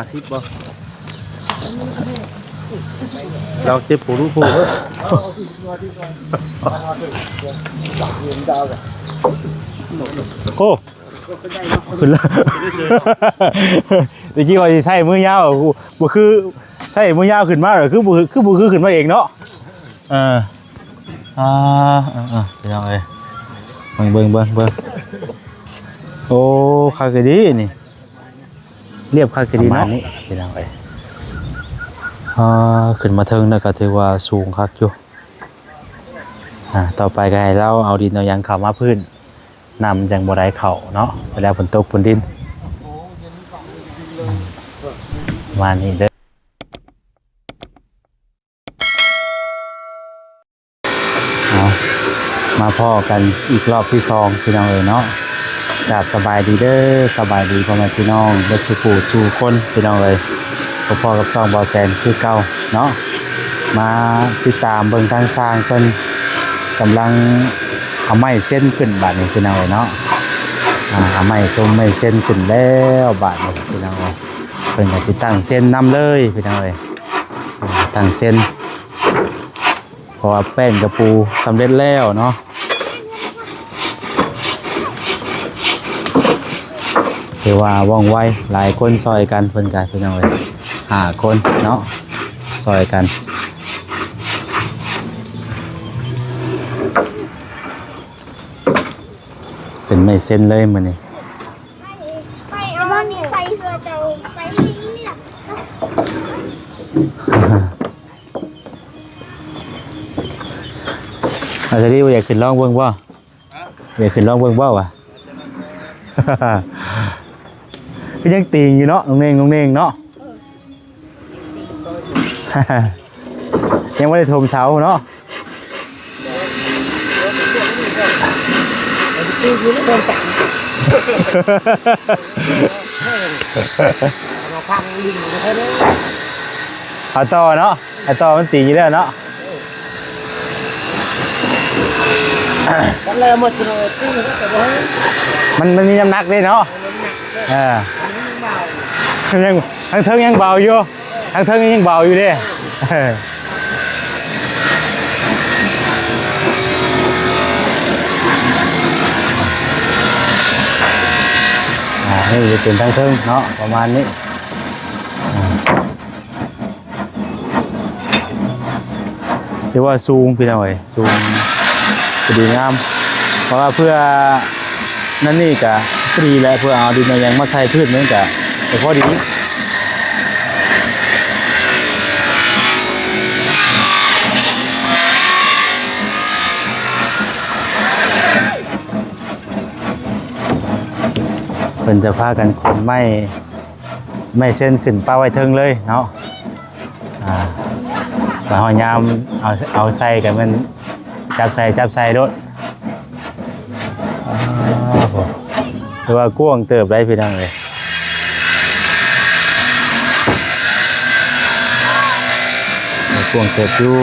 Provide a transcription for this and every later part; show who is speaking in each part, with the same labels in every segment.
Speaker 1: 50บ่เราเจ็บปูรู้ปูโอ้ขึ้นแล้วตะกี้ว่าสิใช้มือยาวบ่คือใช้มือยาวขึ้นมาหรอคือบ่คือขึ้นมาเองเนาะพี่น้องเอ้ยเบิ่งโอ้คักดีนี่เรียบคักดีเนาะนี่พี่น้องเอ้ยขึ้นมาเทิงแล้วก็ถือว่าสูงคักอยู่ต่อไปก็ให้เราเอาดินเอาหยังเข้ามาพื้นนำจังบ่ได้เข้าเนาะเวลาฝนตกฝนดินมานี่เด้อมาพ่อกันอีกรอบที่2พี่น้องเอ้ยเนาะกราบสบายดีเด้อสบายดีพ่อแม่พี่น้องเบิดสู่ปู่สู่คนพี่น้องเอ้ยพ่อกับซองบ่อแสนคือเก่าเนาะมาติดตามเบิ่งทางสร้างเพิ่นกำลังเอาไม้เส้นขึ้นบาดนี้พี่น้องเนาะเอาไม้ส้มไม้เส้นขึ้นแล้วบาดนี้พี่น้องเพิ่นก็สิตั้งเส้นนำเลยพี่น้องตั้งเส้นเพราะว่าแป้งกระปูสำเร็จแล้วเนาะถือว่าว่องไวหลายคนซอยกันเพิ่นก็พี่น้อง5 คนเนาะซอยกันเป็นไม่เส้นเลยมันนี่ไปเอานี่ใส่เสื้อเจ้าไปนี่ล่ะอาจารย์ว่าอยากขึ้นร้องเบิ่งบ่อยากขึ้นร้องเบิ่งบ่วะก็ยังตีอยู่เนาะน้องเน่งเนาะยังไม่ได้ทมเสาเนาะเอาต่อเนาะเอาต่อมันตีอยู่แล้วเนาะมันมีน้ำหนักด้วยเนาะยังทั้งเทิงยังเบาอยู่ทั้งเทิงยังเบาอยู่ดินี่จะเป็นทั้งเทิงเนาะประมาณนี้เรียกว่าซูงพี่น้อยซูงดีงามเพราะว่าเพื่อนั่นนี่กะฟรีและเพื่อเอาดินยังมาใส่พืชเหมือนกันแต่พอดีเพิ่นจะพากันคนไม่เส้นขึ้นป้าไว้เทิงเลยเนาะมาหอยามเอาใส่กันมันจับใส่รถถือว่ากว้างเติบได้พี่น้องเลยกว้างเติบอยู่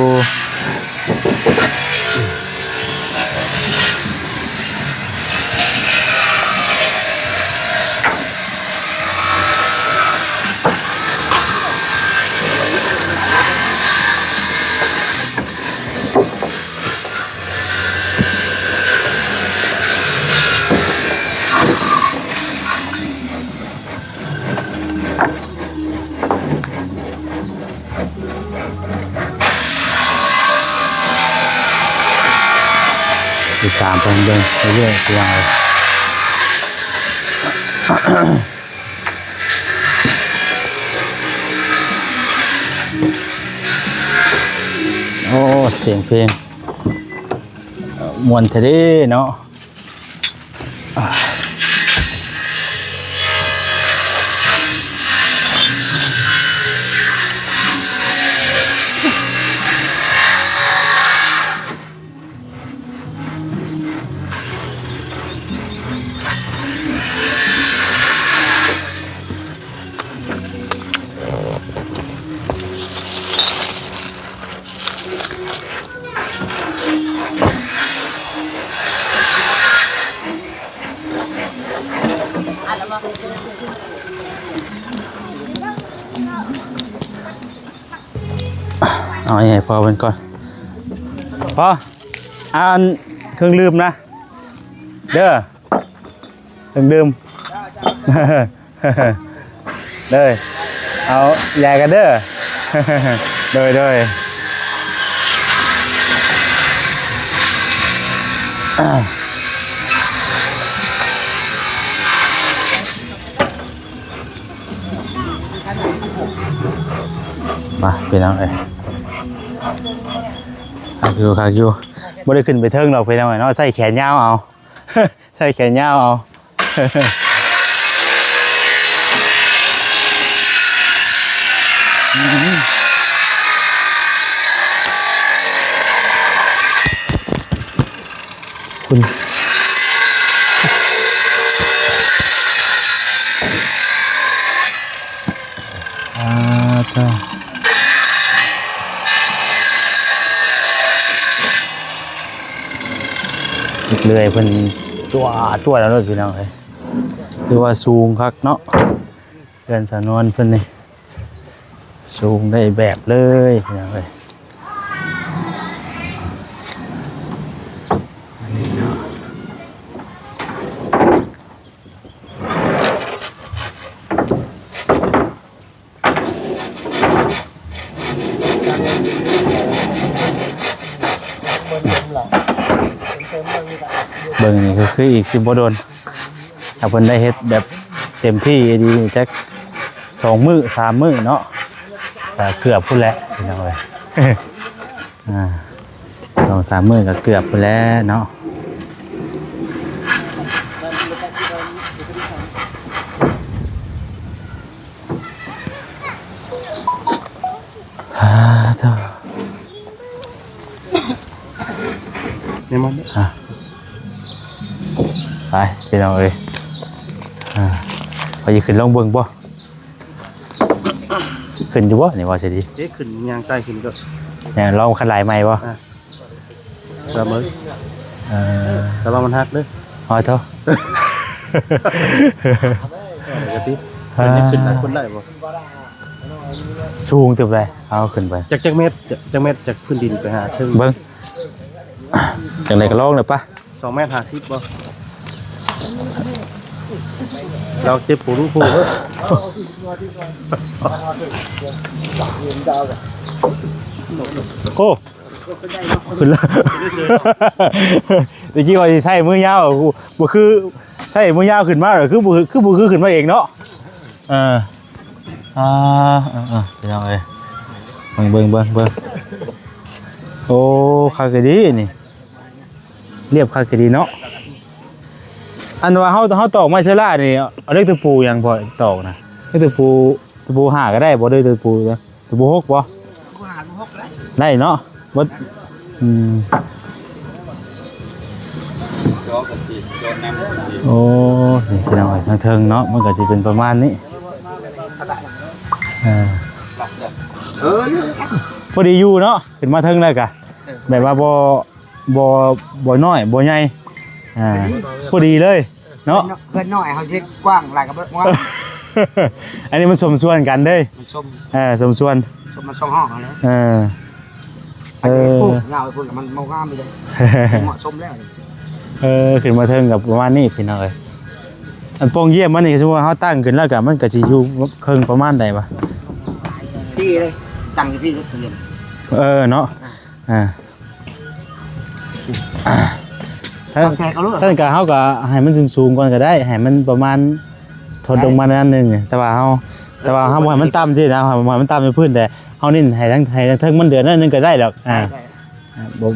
Speaker 1: ติดตามเพิ่มเรื่อยๆตัวโอ้เสียงเพลงมวนเทเด้เนาะ เอาไงพอเป็นก่อนพออ่านเครื่องดื่มนะเด้อเครื่องดื่มเด้อเอาใหญ่กันเด้อเด้อมาพี่น้องเอ้ยคักอยู่บ่ได้ขึ้นไปเทิงดอกพี่น้องเอ้ยเนาะใส่แขนยาวเอา ใส่แขนยาวเอา คุณจ้าเลื่อยเพิ่นตัวแล้วเลยพี่น้องเอ้ยคือว่าสูงคักเนาะเพื่อนสานวนเพิ่นนี่สูงได้แบบเลยพี่น้องเอ้ยเบิ่งนี่ก็คืออีก10บ่โดนถ้าเพิ่นได้เฮ็ดแบบเต็มที่ดีจัก2 มื้อ3 มื้อเนาะก็เกือบพุ่นแหละพี่น้องเอ้ย 2-3 มื้อก็เกือบพุ่นแล้วเนาะเด้อนี่มันไปพี่น้องเอ้ยพอจะขึ้นลงเบิ่งบ่ขึ้นอยู่บ่นี่ว่าสิดี
Speaker 2: ขึ้นยางใต้ขึ้นก็
Speaker 1: เนี่ยลองคันหลายใหม่บ่
Speaker 2: เสมอแต่ว่ามันหักเลย
Speaker 1: ฮอดเถอะ
Speaker 2: ปกติขึ้นหลายคนได้บ่
Speaker 1: สูงตึบเลยเอาขึ้นไป
Speaker 2: จากเมตรจากพื้นดินไปหาถึง
Speaker 1: เบิ่งจังได๋ก็ลองเลยป่ะ
Speaker 2: 2.50 เมตรบ่เราเจ็บปูรู้ปู
Speaker 1: โอ้ขึ้นแล้วตะกี้ว่าสิใช้มือยาวบ่คือใช้มือยาวขึ้นมาหรอคือบ่คือขึ้นมาเองเนาะพี่น้องเอ้ยเบิ่งโอ้คักดีนี่เรียบคักดีเนาะอันว่าเฮาตอกไม้เชล่านี่เอาเล็กตะปูยังพอตอกนะเล็กตะปู5ก็ได้บ่ได้ตะปูนะตะปู6บ่ได้เนาะบ่โอ้นี่พี่น้องทางเทิงเนาะมันก็สิเป็นประมาณนี้พอดีอยู่เนาะขึ้นมาเทิงได้กะแบบว่าบ่น้อยบ่ใหญ่พอดีเลยเนาะ
Speaker 3: เพื่อนน้อยเขาเช็คกว้างหลายกับเบิดว่า
Speaker 1: อันนี้มันสมส่วนกันเด้
Speaker 3: มันชม
Speaker 1: สมส่วน
Speaker 3: มันช่องห้องอะไรเงาพูดมันเมางามไปเลยเหมาะสมแล้ว
Speaker 1: ขึ้นมาเทิงกับประมาณนี้พี่น้องเอ้ยอันโป่งเยี่ยมมันนี่คือว่าเขาตั้งขึ้นแล้วกับมันก็สิอยู่ครึ่งประมาณใดบ่
Speaker 3: พี่เลยตั้งพี่ก็เตือน
Speaker 1: เนาะถ้าสั้นกับเขาก็ให้มันสูงก่อนก็ได้ให้มันประมาณทดลงมานั่นนึงแต่ว่าเขาบ่ให้มันต่ำสินะบ่ให้มันต่ำในพื้นแต่เขานี่ให้ทั้งเทิงมันเดือนนั่นนึงก็ได้ดอกบ่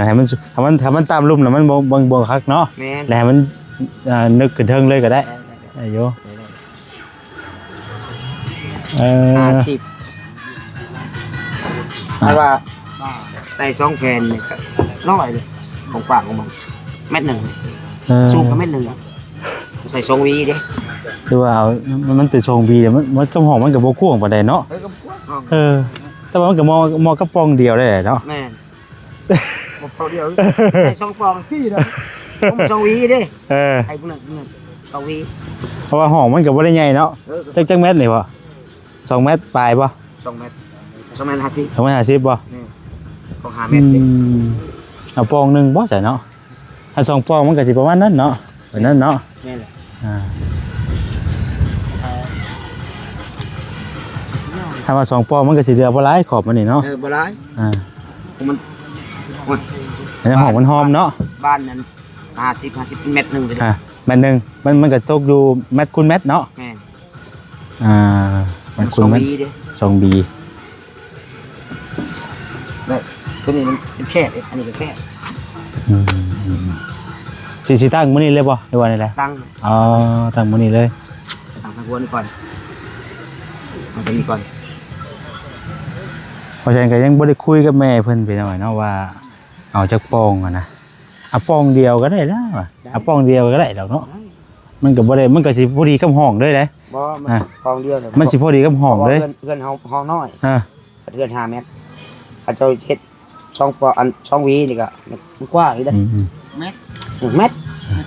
Speaker 1: ให้มันต่ำลุ่มแล้วมันบ่คักเนาะแล้วให้มันนึกขึ้นเทิงเลยก็ได้โย
Speaker 3: 50เพราะว่าใส่2แผ่นนี่ก็น้อยเลยของปากของมันเม็ด1สูงก็เม็ด1ใส่2วีเด้
Speaker 1: คือว่ามันเป็น2วีเดี๋ยวมันกำหอมมันก็บ่ควงปานใดเนาะแต่ว่ามันก็มอกระป๋องเดียวได้เนาะ
Speaker 3: แม่นบ่พอเดียวใส่2ปองพี่เด้อผม2วีเด้ให้พุ่น2วี
Speaker 1: เพราะว่าหอมมันก็บ่ได้ใหญ่เนาะจักเม็ดนี่บ่ 2 เมตรปลายบ่
Speaker 3: 2 เมตร2 เมตร50
Speaker 1: 2 เมตร50บ่
Speaker 3: นี่ของ5 เมตรเด้
Speaker 1: เอาปองหนึงบ่ใช่เนาะถ้า2ปองมันก็สิประมาณนั้นเนาะแบบนั้นเนาะ
Speaker 3: แม่นแหละ
Speaker 1: ถ้าว่า2ปองมันก็สิเหลือบ่หลายขอบมันนี่เนาะ
Speaker 3: บ่หลาย มันโอ้ย
Speaker 1: ในห้องมันหอมเนาะ
Speaker 3: บ้านนั้น50เป็นเม็ดหนึงเลย
Speaker 1: เม็ดหนึงมันก็ตกอยู่เม็ดคูณเม็ดเนาะ
Speaker 3: แม่น
Speaker 1: มันคูณเม็ด
Speaker 3: 2 เด้
Speaker 1: 2B
Speaker 3: แบบตัวนี้มันเป็นแค่เด้อันนี้เป็นแค่
Speaker 1: สิตั้งมื้อนี้เลยบ่หรือว่าได๋
Speaker 3: ตั้ง
Speaker 1: อ๋อตั้งมื้อนี้เลย
Speaker 3: ตั้งทางหัวนี่ก่อนเอาตัวนี้ก่อน
Speaker 1: เพราะฉะนั้นก็ยังบ่ได้คุยกับแม่เพิ่นไปหน่อยเนาะว่าเอาจักปองอะนะเอาปองเดียวก็ได้แล้วอะเอาปองเดียวก็ได้ดอกเนาะมันก็บ่ได้มันก็สิพอดีกับห้องเลยเด้
Speaker 3: บ่มันกองเดียวเนี่ย
Speaker 1: มันสิพอดีกับห้องเลย
Speaker 3: เพื่อนห้องน้อย
Speaker 1: ฮะ
Speaker 3: เพื่อน5 เมตรเขาเจ้าเฮ็ด2ปออัน2วีนี่ก็มันกว้างอยู่เด้ เมตรเมตร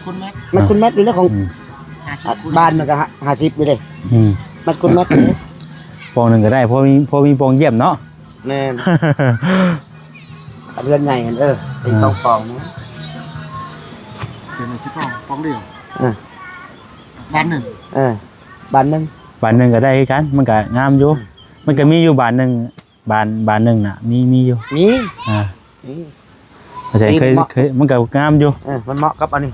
Speaker 3: คุณเมตรมันคุณเมตรนี่แหละของบ้านมันก็50นี่เด้มันคุณเมตรนี่
Speaker 1: ปองหนึงก็ได้เพราะมีปองเยี่ยมเนาะ
Speaker 3: แม่นเรือนใหญ่กันใส่2ปองนะ
Speaker 2: เป็นที่ปองเดียว
Speaker 3: บ้านหนึงบ้านหนึง
Speaker 1: บานหนึงก็ได้คือกันมันก็งามอยู่มันก็มีอยู่บานหนึงบานหนึงน่ะมีอยู่
Speaker 3: มี นี่
Speaker 1: เพราะฉะนั้นเคยมันก็งามอยู่
Speaker 3: มันเหมาะกับอันนี้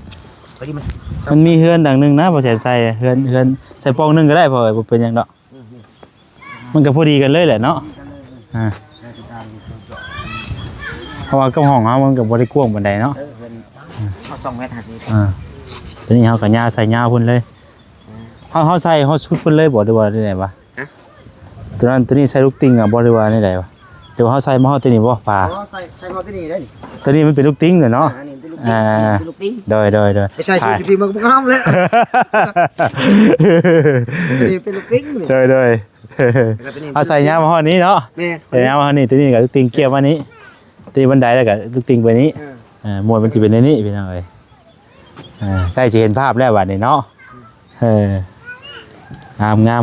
Speaker 3: พอดีมัน
Speaker 1: มันมีเฮือนดังหนึงนะบ่แสนใส่เฮือนใส่ปองหนึงก็ได้พอบ่เป็นหยังดอกมันก็พอดีกันเลยแหละเนาะเพราะว่ากับห้องเฮามันก็บ่ได้กว้างปานใดเนาะ
Speaker 3: 2 เมตร
Speaker 1: ตัวนี้เฮาก็ย่าใส่ย่าพุ่นเลยเฮาใส่เฮาชุดพุ่นเลยบ่ได้ว่าได้ไหนวะตัวนี้ใส่ลูกติ่งอ่ะบ่ได้ว่าได้ไหนวะเดี๋ยวเฮาใส่มาเฮาตัวนี้บ่ป่า
Speaker 3: ใส่มาที่นี่ได้
Speaker 1: ตัวนี้มันเป็นลูกติ่งเนาะ
Speaker 3: อันนี้เป็นลูกติ้ง
Speaker 1: โดย
Speaker 3: ไม่ใช่ชุดที่มันงามเลยนี่เป็นลูกติ้งนี่
Speaker 1: โดยเอาใส่ย่ามาเฮานี้เนาะ
Speaker 3: แม่
Speaker 1: ใส่ย่ามาเฮานี้ตัวนี้ก็ลูกติ่งเกี่ยวมานี้ตีบันไดแล้วก็ลูกติ่งไปนี้มวยมันสิเป็นในนี้พี่น้องเอ้ยใกล้จะเห็นภาพแล้วบัดนี้เนาะงาม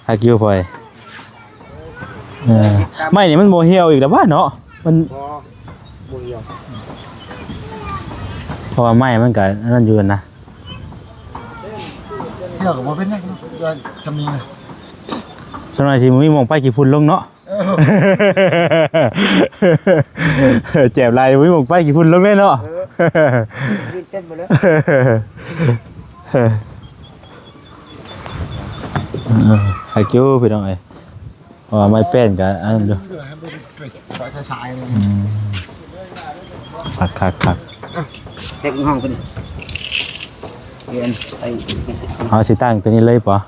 Speaker 1: ฮักอยู่พ่อยไม่นี่มันโมเหี่ยวอีกแล้วบ้านเนาะมัน
Speaker 3: บ่เหี่ยว
Speaker 1: เพราะว่าไม้มันก็นั่นอยู่นะ
Speaker 2: เที่ยวกับบ่เป็นไงก็ทำนี่นะ
Speaker 1: สมัยสิมีมองไปกี่พุ่นลงเนาะเจ็บไรมีมองไปกี่พุ่นลงเลยเนาะ
Speaker 3: วิ่งเต้นไปเลย
Speaker 1: ฮักอยู่พี่น้องเอ้ยเพราะว่าไม้เป็นก็อันนั้นอยู่
Speaker 2: สายเลย
Speaker 1: คัก
Speaker 3: เซ็กห้องตัวนี้เรียนไป
Speaker 1: เอาสิตั้งตัวนี้เลยป่ะ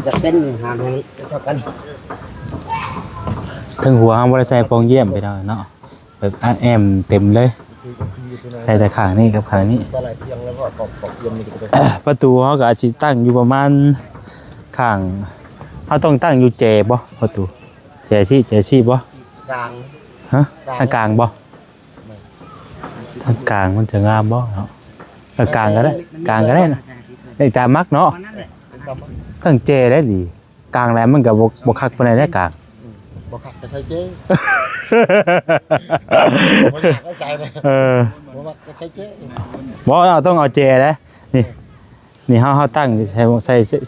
Speaker 3: จะเป็นหาเลยจะสักกัน
Speaker 1: ทั้งหัวห้ามบ่ได้ใส่ปองเยี่ยมไปหน่อยเนาะแบบอัดแอมเต็มเลยใส่แต่ข้างนี้กับข้างนี้
Speaker 2: อะไรเพียงแล้วก็ปอกเยี่ยมนี่ก็
Speaker 1: ประตูเขาก็อาจจะตั้งอยู่ประมาณข้างเขาต้องตั้งอยู่เจบ่ประตูเจซี่บ่
Speaker 3: กลาง
Speaker 1: ฮะทางกลางบ่ทางกลางมันจะงามบ่เนาะทางกลางก็ได้นะได้ตามมักเนาะตั้งเจได้ดีกลางแล้วมันก็บ่คักปานใดได้กลาง
Speaker 2: บ่ขับไปใช้เจ๊บ่อยากได้ใช้เลยบ่มักไปใช้เจ๊
Speaker 1: บ่เอาต้องเอาเจนะนี่เฮาตั้ง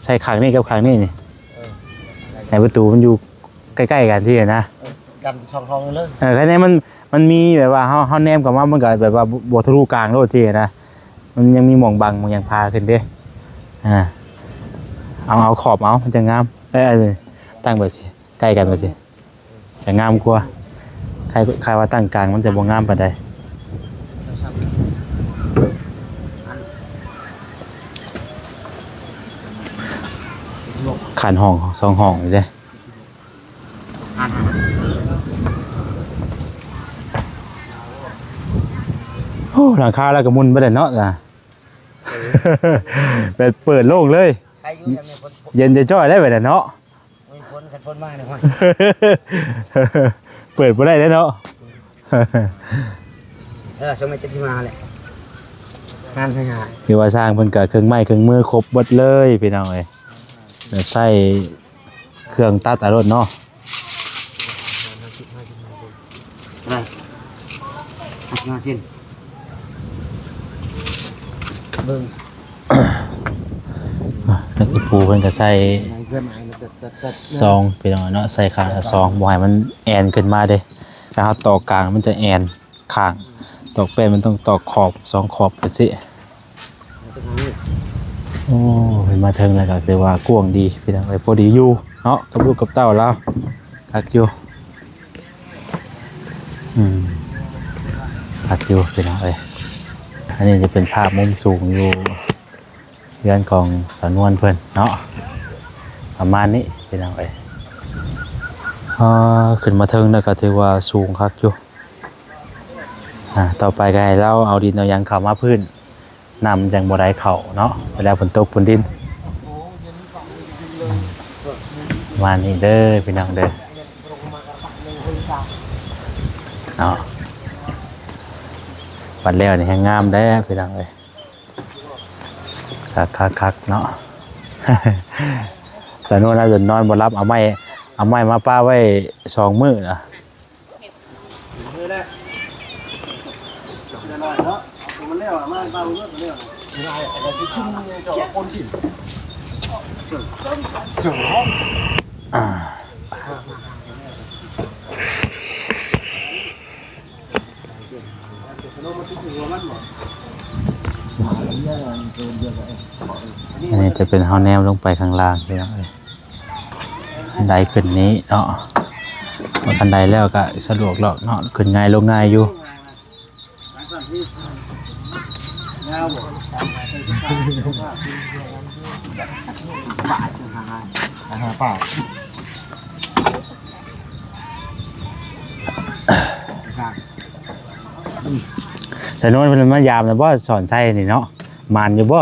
Speaker 1: ใส่ข้างนี้กับข้างนี้นี่ในประตูมันอยู่ใกล้ๆกันที่นะ
Speaker 2: กันช่องทองเลย
Speaker 1: แค่นี้มันมีแบบว่าเฮาแนมกับว่ามันก็แบบว่าบ่ทะลุกลางโลดที่นะมันยังมีหม่องบังมันยังพาขึ้นเด้เอาขอบเอามันจะงามตั้งไปสิใกล้กันไปสิจะงามกว่าใครว่าตั้งกลางมันจะบ่งามปานใดขันห้อง2ห้องนี่เด้โอ้หลังคาแล้วก็มุนไปได้เนาะจ้ะเปิดโล่งเลย
Speaker 3: ใครอยู่ยังมีคน
Speaker 1: เย็นจะจ้อยได้ไปแต่เนาะ
Speaker 3: มีคนกันคนมากเลยห้อย
Speaker 1: เปิดบ่ได้เนาะ
Speaker 3: สมัยจะที่มาเลยงานให้หา
Speaker 1: คือว่าสร้างเพิ่นก็เครื่องไม้เครื่องมือครบหมดเลยพี่น้องเอ้ย แบบใส่เครื่องตัดอารมณ์เนาะ
Speaker 3: อะไร50เซนเบิ่ง
Speaker 1: แล้วก็ปูเพิ่นก็ใส่
Speaker 3: เพื่อนไม้
Speaker 1: ซองพี่น้องเนาะใส่ข้างละซองบ่ให้มันแอนขึ้นมาเด้แล้วเฮาตอกกลางมันจะแอนข้างตอกเป็นมันต้องตอกขอบ2ขอบไปสิโอ้เห็นมาถึงแล้วก็คือว่ากว้างดีพี่น้องเอ้ยพอดีอยู่เนาะกับลูกกับเต้าแล้วคักอยู่คักอยู่พี่น้องเอ้ยอันนี้จะเป็นภาพมุมสูงอยู่เรือนของสานวนเพิ่นเนาะประมาณนี้พี่น้องเอ้ยขึ้นมาถึงแล้วก็ถือว่าสูงคักอยู่ต่อไปก็ให้เราเอาดินเอาหยังเข้ามาพื้นนำจังบ่ได้เข้าเนาะเวลาฝนตกฝนดินประมาณนี้เด้อพี่น้องเด้อเนาะปัดแล้วนี่แฮงงามได้พี่น้องเอ้ยคักเนาะ สนุนน่าจะนอนบ่รับเอาไม้มาป้าไว้2มื้อนะอันนี้จะเป็นเฮาแนวลงไปข้างล่างพี่น้องเอ้ยบันไดขึ้นนี้เนาะว่าบันไดแล้วก็สะดวกหรอกเนาะขึ้นง่ายลงง่ายอยู่
Speaker 3: ป่า
Speaker 1: แต่โน้นเพิ่นมายามนะบ่สอนไส้นี่เนาะมานอยู่บ่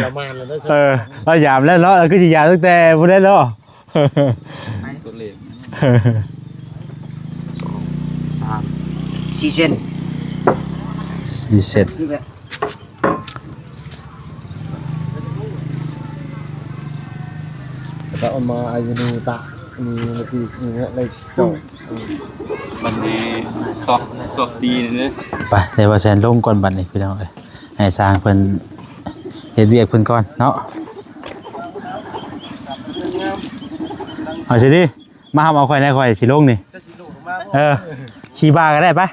Speaker 3: เรามาแล้ว
Speaker 1: เรายามแล้วเนาะเราก็สิยามตั้งแต่บ่ได้เนาะ
Speaker 2: ตัวเล็ก
Speaker 3: 4เซน
Speaker 1: 4 เซน
Speaker 3: คือแบบก็เอามาอายุนูตะมีนาทีนี่อะไรจบ
Speaker 2: มันมีซอกดีเลย
Speaker 1: ไปเดี๋ยวว่าแซนลงก่อนบัดนี้พี่น้องเอ้ยให้สร้างเพิ่นเฮ็ดเวียกเพิ่นก่อนเนาะเอาสิดิมาเอาข่อยได้ข่อยสิลงนี่ขี่บ้าก็ได้ปะ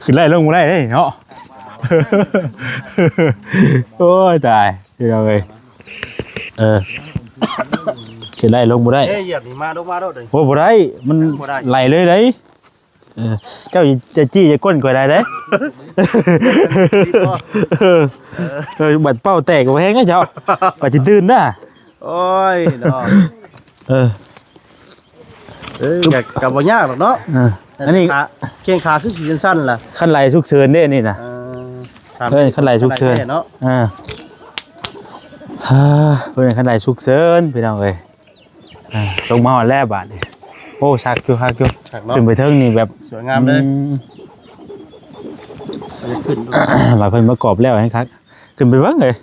Speaker 1: ขึ้นไล่ลงมาได้เนาะ โอ้ยตายพี่น้องเอ้ยขึ้นไล่ลงมาได้
Speaker 3: เหยียบนี่มาโดเลย
Speaker 1: โอ้บ่ได้มันไหลเลยเด้เจ้าจะจี้จะก้นข่อยได้เด้บัดเป้าแตกบ่แฮงอ่ะเจ้าบัดสิตื่นน่ะ
Speaker 3: โอ้ยเนาะ กับบ่ยากหรอกเนาะ
Speaker 1: อันนี้
Speaker 3: เก่งขาคือสีสั้นล่ะ
Speaker 1: ขั้นไหลฉุกเฉินเด้นี่น่ะขั้นไหลฉุกเฉิน
Speaker 3: เนาะ
Speaker 1: เพิ่นขั้นไหลฉุกเฉินพี่น้องเอ้ยลงมาฮอดแล้วบาดนี่โอ้ชักอยู่ขึ้นไปเทิงนี่แบบ
Speaker 3: สวยงามเลยขึ้น
Speaker 1: มาเพิ่นประกอบแล้วให้คักขึ้นไปเบิ่งเลย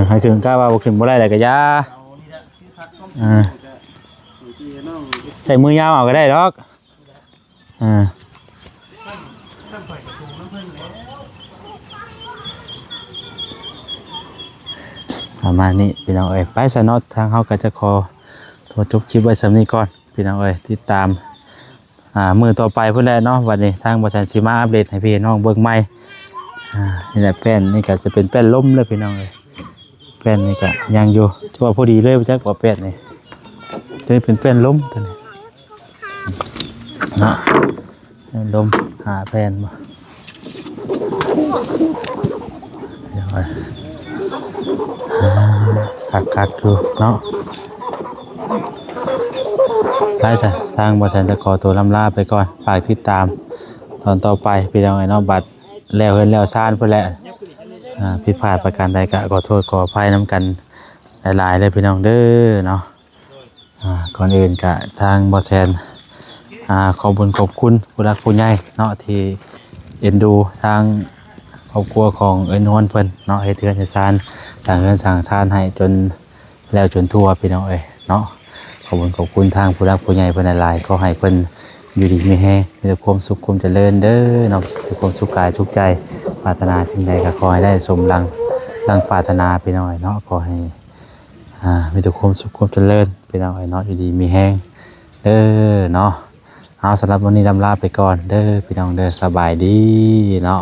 Speaker 1: ให้ขึ้นกล้าว่าบ่ขึ้นบ่ได้แล้วก็อย่าใช้มือยาวเอาก็ได้ดอกประมาณนี้พี่น้องเอ้ยไปซะเนาะทางเฮาก็จะขอโทษจบคลิปไว้สำนี้ก่อนพี่น้องเอ้ยติดตามมื้อต่อไปเพิ่นแหละเนาะวันนี้ทางบ่ชันสิมาอัปเดตให้พี่น้องเบิ่งใหม่นี่แหละแป้นนี่ก็จะเป็นแป้นล่มเลยพี่น้องเอ้ยแป้นนี่ก็ยังอยู่ถือว่าพอดีเลยบ่จักว่าแป้นนี่ตัวนี้เป็นแป้นล่มตัวนี้เนาะล่มหาแป้นบ่เดี๋ยวคักอยู่เนาะไปจ้ะสร้างบริษัทจะขอตัวลำลาไปก่อนฝากติดตามตอนต่อไปพี่น้องไอ้น้องบัตรแล้วเห็นแล้วซ่านเพื่อแล้วผิดพลาดประการใดก็ขอโทษขออภัยน้ำกันหลายๆเลยพี่น้องเด้อเนาะก่อนอื่นกะทางบริษัท ขอบคุญขอบคุณผู้รักผู้ใหญ่เนาะที่เอ็นดูทางครอบครัวของเอิ้นนวลเพิ่นเนาะให้เทือนให้ซานสร้างเรือนสร้างชานให้จนแล้วจนทั่วพี่น้องเอ้ยเนาะขอบคุญขอบคุณทางผู้รักผู้ใหญ่เพิ่นหลายๆขอให้เพิ่นอยู่ดีมีแฮงมีแต่ความสุขความเจริญเด้อเนาะมีความสุขกายสุขใจปรารถนาสิ่งใดก็ขอให้ได้สมดังปรารถนาพี่น้องเอ้ยเนาะขอให้มีแต่ความสุขความเจริญพี่น้องเอ้ยเนาะอยู่ดีมีแฮงเด้อเนาะเอาสำหรับวันนี้ลำลาไปก่อนเด้อพี่น้องเด้อสบายดีเนาะ